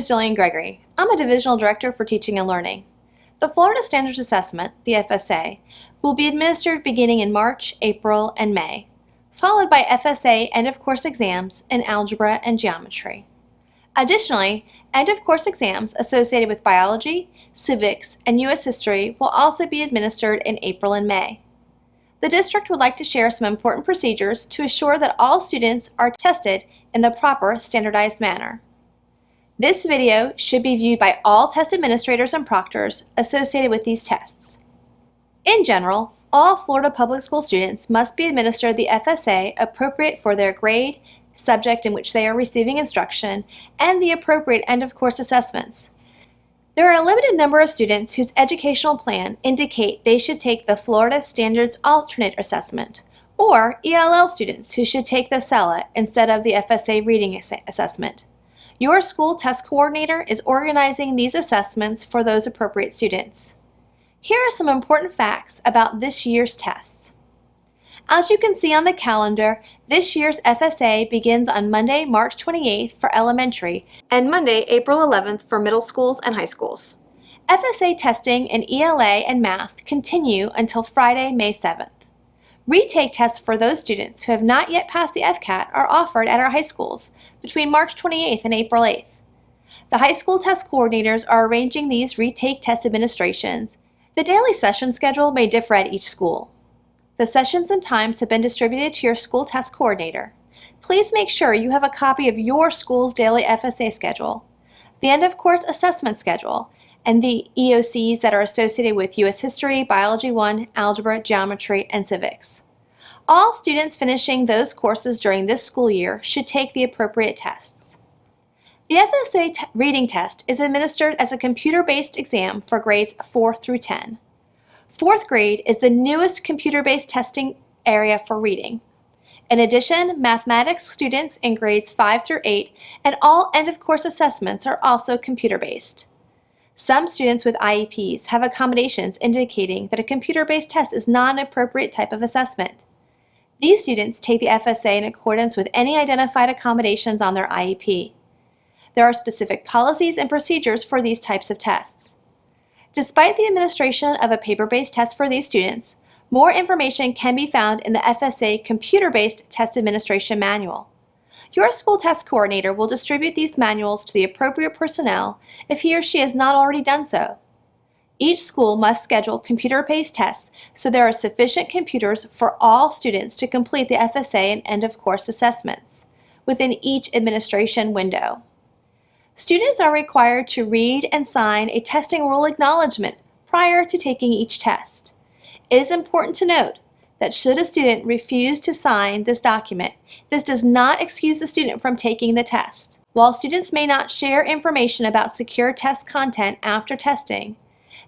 is Jillian Gregory. I'm a Divisional Director for Teaching and Learning. The Florida Standards Assessment, the FSA, will be administered beginning in March, April, and May, followed by FSA end-of-course exams in algebra and geometry. Additionally, end-of-course exams associated with biology, civics, and U.S. history will also be administered in April and May. The district would like to share some important procedures to assure that all students are tested in the proper standardized manner. This video should be viewed by all test administrators and proctors associated with these tests. In general, all Florida public school students must be administered the FSA appropriate for their grade, subject in which they are receiving instruction, and the appropriate end-of-course assessments. There are a limited number of students whose educational plan indicate they should take the Florida Standards Alternate Assessment, or ELL students who should take the SELA instead of the FSA Reading Assessment. Your school test coordinator is organizing these assessments for those appropriate students. Here are some important facts about this year's tests. As you can see on the calendar, this year's FSA begins on Monday, March 28th for elementary and Monday, April 11th for middle schools and high schools. FSA testing in ELA and math continue until Friday, May 7th. Retake tests for those students who have not yet passed the FCAT are offered at our high schools between March 28th and April 8th. The high school test coordinators are arranging these retake test administrations. The daily session schedule may differ at each school. The sessions and times have been distributed to your school test coordinator. Please make sure you have a copy of your school's daily FSA schedule, the end-of-course assessment schedule, and the EOCs that are associated with U.S. History, Biology 1, Algebra, Geometry, and Civics. All students finishing those courses during this school year should take the appropriate tests. The FSA reading test is administered as a computer-based exam for grades 4 through 10. Fourth grade is the newest computer-based testing area for reading. In addition, mathematics students in grades 5 through 8 and all end-of-course assessments are also computer-based. Some students with IEPs have accommodations indicating that a computer-based test is not an appropriate type of assessment. These students take the FSA in accordance with any identified accommodations on their IEP. There are specific policies and procedures for these types of tests. Despite the administration of a paper-based test for these students, more information can be found in the FSA Computer-Based Test Administration Manual. Your school test coordinator will distribute these manuals to the appropriate personnel if he or she has not already done so. Each school must schedule computer-based tests so there are sufficient computers for all students to complete the FSA and end-of-course assessments within each administration window. Students are required to read and sign a testing rule acknowledgement prior to taking each test. It is important to note that should a student refuse to sign this document, this does not excuse the student from taking the test. While students may not share information about secure test content after testing,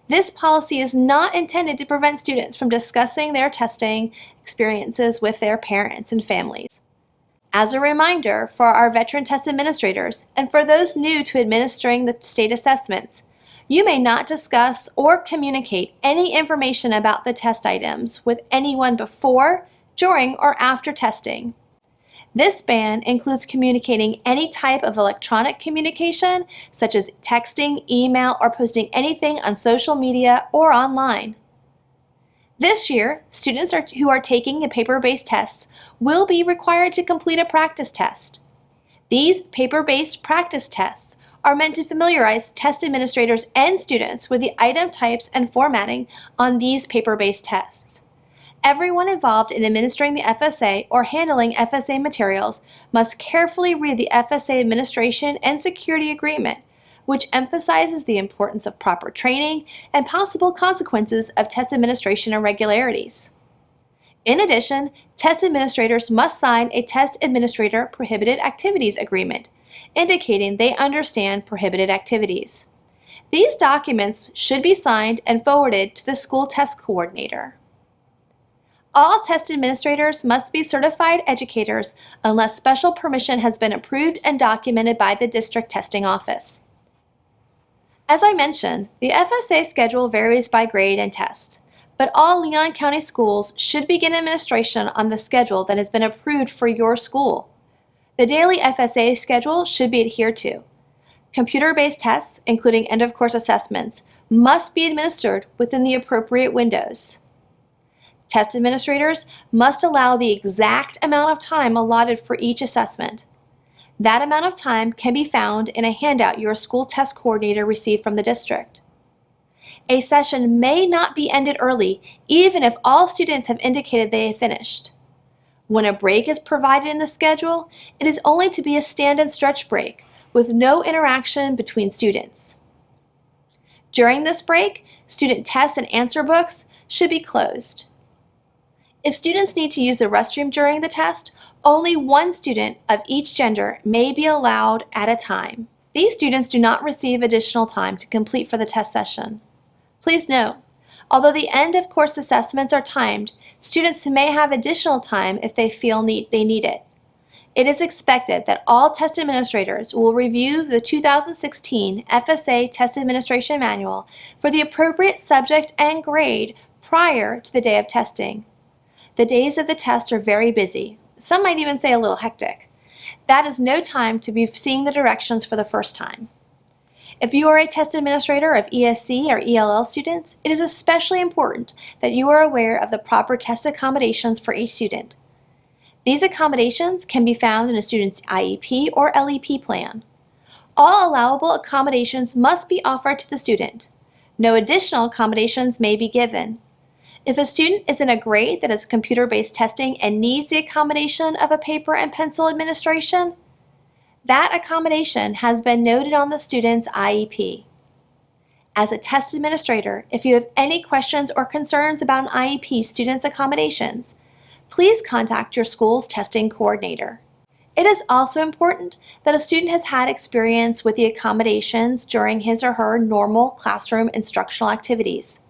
this policy is not intended to prevent students from discussing their testing experiences with their parents and families. As a reminder for our veteran test administrators and for those new to administering the state assessments, you may not discuss or communicate any information about the test items with anyone before, during, or after testing. This ban includes communicating any type of electronic communication, such as texting, email, or posting anything on social media or online. This year, students who are taking the paper-based tests will be required to complete a practice test. These paper-based practice tests are meant to familiarize test administrators and students with the item types and formatting on these paper-based tests. Everyone involved in administering the FSA or handling FSA materials must carefully read the FSA Administration and Security Agreement, which emphasizes the importance of proper training and possible consequences of test administration irregularities. In addition, test administrators must sign a Test Administrator Prohibited Activities Agreement, indicating they understand prohibited activities. These documents should be signed and forwarded to the school test coordinator. All test administrators must be certified educators unless special permission has been approved and documented by the district testing office. As I mentioned, the FSA schedule varies by grade and test, but all Leon County schools should begin administration on the schedule that has been approved for your school. The daily FSA schedule should be adhered to. Computer-based tests, including end-of-course assessments, must be administered within the appropriate windows. Test administrators must allow the exact amount of time allotted for each assessment. That amount of time can be found in a handout your school test coordinator received from the district. A session may not be ended early, even if all students have indicated they have finished. When a break is provided in the schedule, it is only to be a stand and stretch break, with no interaction between students. During this break, student tests and answer books should be closed. If students need to use the restroom during the test, only one student of each gender may be allowed at a time. These students do not receive additional time to complete for the test session. Please note, although the end-of-course assessments are timed, students may have additional time if they feel they need it. It is expected that all test administrators will review the 2016 FSA Test Administration Manual for the appropriate subject and grade prior to the day of testing. The days of the test are very busy. Some might even say a little hectic. That is no time to be seeing the directions for the first time. If you are a test administrator of ESC or ELL students, it is especially important that you are aware of the proper test accommodations for each student. These accommodations can be found in a student's IEP or LEP plan. All allowable accommodations must be offered to the student. No additional accommodations may be given. If a student is in a grade that is computer-based testing and needs the accommodation of a paper and pencil administration, that accommodation has been noted on the student's IEP. As a test administrator, if you have any questions or concerns about an IEP student's accommodations, please contact your school's testing coordinator. It is also important that a student has had experience with the accommodations during his or her normal classroom instructional activities.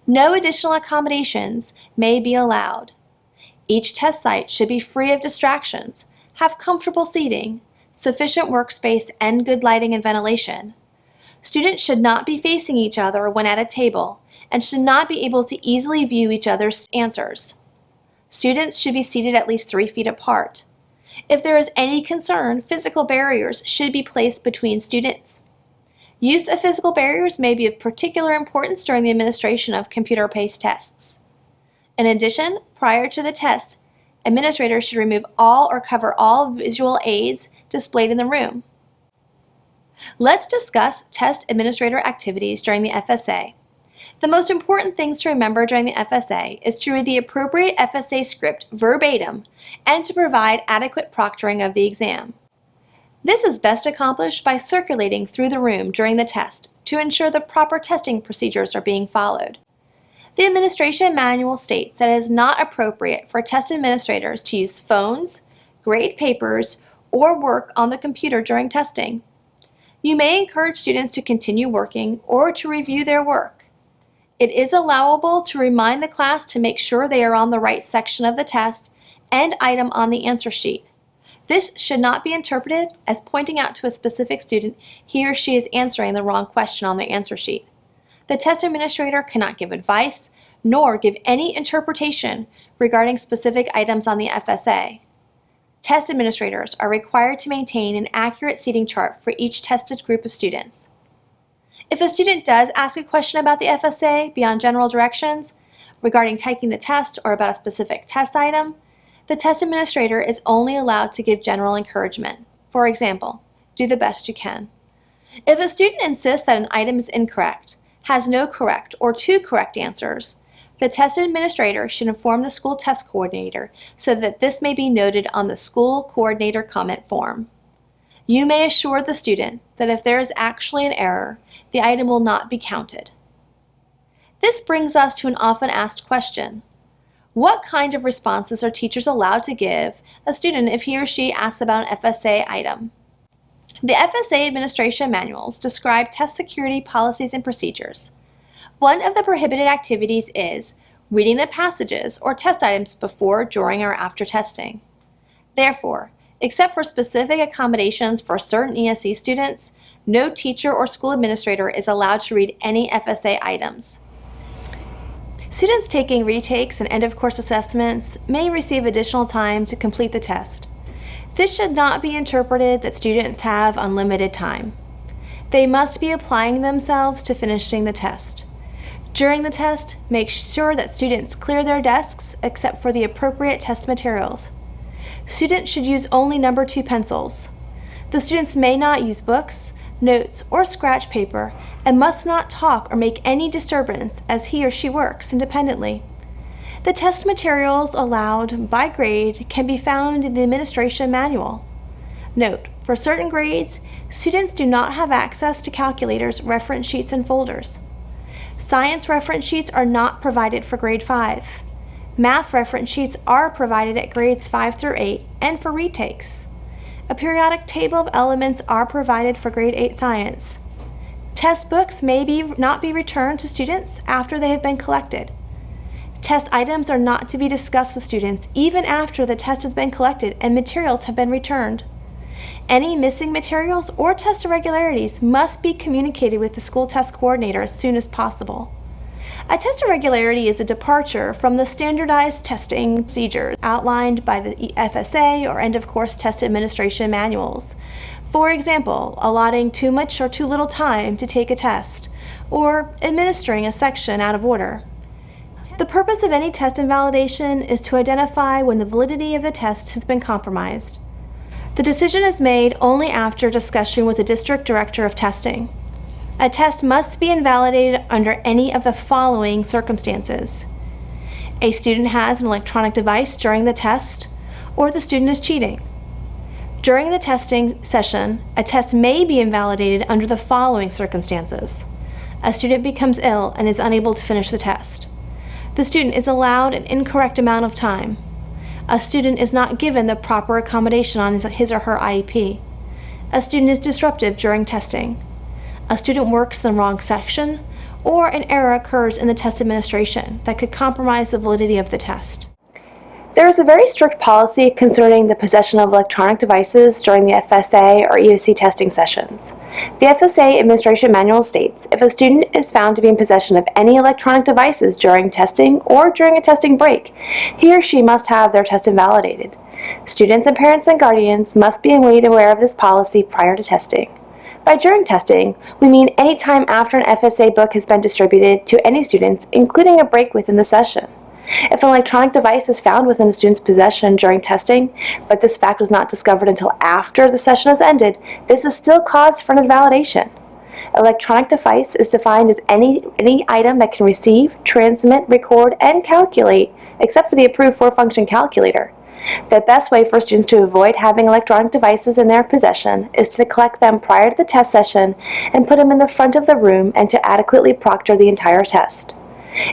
No additional accommodations may be allowed. Each test site should be free of distractions, have comfortable seating, sufficient workspace, and good lighting and ventilation. Students should not be facing each other when at a table and should not be able to easily view each other's answers. Students should be seated at least 3 feet apart. If there is any concern, physical barriers should be placed between students. Use of physical barriers may be of particular importance during the administration of computer-based tests. In addition, prior to the test, administrators should remove all or cover all visual aids displayed in the room. Let's discuss test administrator activities during the FSA. The most important things to remember during the FSA is to read the appropriate FSA script verbatim and to provide adequate proctoring of the exam. This is best accomplished by circulating through the room during the test to ensure the proper testing procedures are being followed. The administration manual states that it is not appropriate for test administrators to use phones, grade papers, or work on the computer during testing. You may encourage students to continue working or to review their work. It is allowable to remind the class to make sure they are on the right section of the test and item on the answer sheet. This should not be interpreted as pointing out to a specific student he or she is answering the wrong question on the answer sheet. The test administrator cannot give advice nor give any interpretation regarding specific items on the FSA. Test administrators are required to maintain an accurate seating chart for each tested group of students. If a student does ask a question about the FSA beyond general directions regarding taking the test or about a specific test item, the test administrator is only allowed to give general encouragement. For example, do the best you can. If a student insists that an item is incorrect, has no correct or 2 correct answers, the test administrator should inform the school test coordinator so that this may be noted on the school coordinator comment form. You may assure the student that if there is actually an error, the item will not be counted. This brings us to an often asked question. What kind of responses are teachers allowed to give a student if he or she asks about an FSA item? The FSA administration manuals describe test security policies and procedures. One of the prohibited activities is reading the passages or test items before, during, or after testing. Therefore, except for specific accommodations for certain ESC students, no teacher or school administrator is allowed to read any FSA items. Students taking retakes and end-of-course assessments may receive additional time to complete the test. This should not be interpreted that students have unlimited time. They must be applying themselves to finishing the test. During the test, make sure that students clear their desks except for the appropriate test materials. Students should use only number 2 pencils. The students may not use books, notes, or scratch paper and must not talk or make any disturbance as he or she works independently. The test materials allowed by grade can be found in the administration manual. Note, for certain grades, students do not have access to calculators, reference sheets, and folders. Science reference sheets are not provided for grade 5. Math reference sheets are provided at grades 5 through 8 and for retakes. A periodic table of elements are provided for grade 8 science. Test books may not be returned to students after they have been collected. Test items are not to be discussed with students even after the test has been collected and materials have been returned. Any missing materials or test irregularities must be communicated with the school test coordinator as soon as possible. A test irregularity is a departure from the standardized testing procedures outlined by the FSA or end-of-course test administration manuals. For example, allotting too much or too little time to take a test, or administering a section out of order. The purpose of any test invalidation is to identify when the validity of the test has been compromised. The decision is made only after discussion with the district director of testing. A test must be invalidated under any of the following circumstances. A student has an electronic device during the test, or the student is cheating. During the testing session, a test may be invalidated under the following circumstances. A student becomes ill and is unable to finish the test. The student is allowed an incorrect amount of time. A student is not given the proper accommodation on his or her IEP. A student is disruptive during testing. A student works in the wrong section, or an error occurs in the test administration that could compromise the validity of the test. There is a very strict policy concerning the possession of electronic devices during the FSA or EOC testing sessions. The FSA Administration Manual states, if a student is found to be in possession of any electronic devices during testing or during a testing break, he or she must have their test invalidated. Students and parents and guardians must be made aware of this policy prior to testing. By during testing, we mean any time after an FSA book has been distributed to any students, including a break within the session. If an electronic device is found within a student's possession during testing, but this fact was not discovered until after the session has ended, this is still cause for an invalidation. Electronic device is defined as any item that can receive, transmit, record, and calculate, except for the approved 4-function calculator. The best way for students to avoid having electronic devices in their possession is to collect them prior to the test session and put them in the front of the room and to adequately proctor the entire test.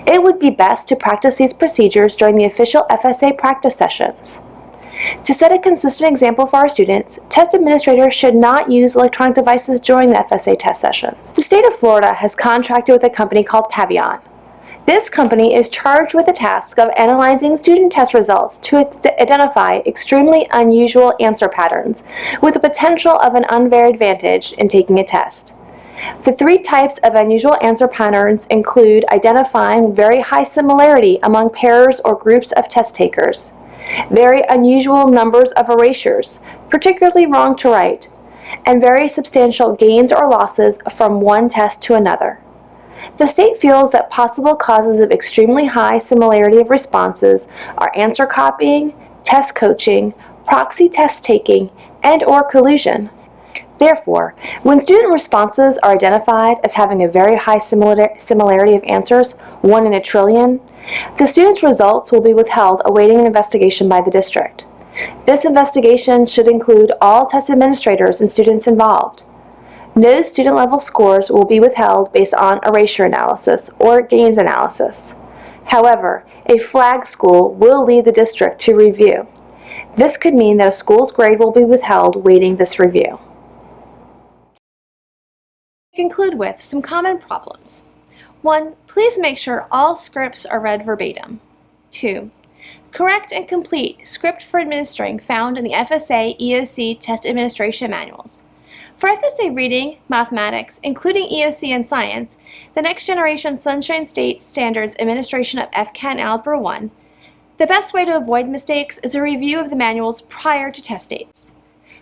It would be best to practice these procedures during the official FSA practice sessions. To set a consistent example for our students, test administrators should not use electronic devices during the FSA test sessions. The state of Florida has contracted with a company called Pavion. This company is charged with the task of analyzing student test results to identify extremely unusual answer patterns with the potential of an unfair advantage in taking a test. The 3 types of unusual answer patterns include identifying very high similarity among pairs or groups of test takers, very unusual numbers of erasures, particularly wrong to right, and very substantial gains or losses from one test to another. The state feels that possible causes of extremely high similarity of responses are answer copying, test coaching, proxy test taking, and/or collusion. Therefore, when student responses are identified as having a very high similarity of answers, 1 in a trillion, the student's results will be withheld awaiting an investigation by the district. This investigation should include all test administrators and students involved. No student-level scores will be withheld based on erasure analysis or gains analysis. However, a flag school will lead the district to review. This could mean that a school's grade will be withheld waiting this review. Conclude with some common problems. 1. Please make sure all scripts are read verbatim. 2. Correct and complete script for administering found in the FSA EOC test administration manuals. For FSA reading, mathematics, including EOC and science, the Next Generation Sunshine State Standards Administration of FCAT and Algebra 1, the best way to avoid mistakes is a review of the manuals prior to test dates.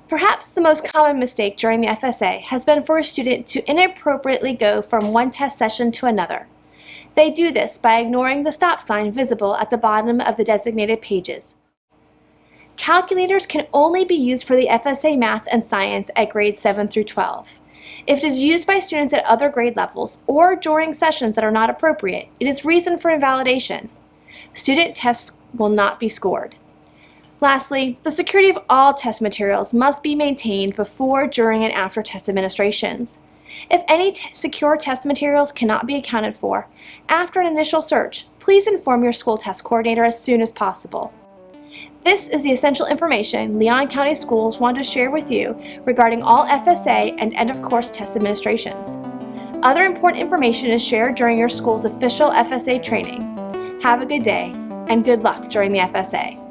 Perhaps the most common mistake during the FSA has been for a student to inappropriately go from one test session to another. They do this by ignoring the stop sign visible at the bottom of the designated pages. Calculators can only be used for the FSA Math and Science at grades 7 through 12. If it is used by students at other grade levels or during sessions that are not appropriate, it is reason for invalidation. Student tests will not be scored. Lastly, the security of all test materials must be maintained before, during, and after test administrations. If any secure test materials cannot be accounted for, after an initial search, please inform your school test coordinator as soon as possible. This is the essential information Leon County Schools want to share with you regarding all FSA and end-of-course test administrations. Other important information is shared during your school's official FSA training. Have a good day, and good luck during the FSA.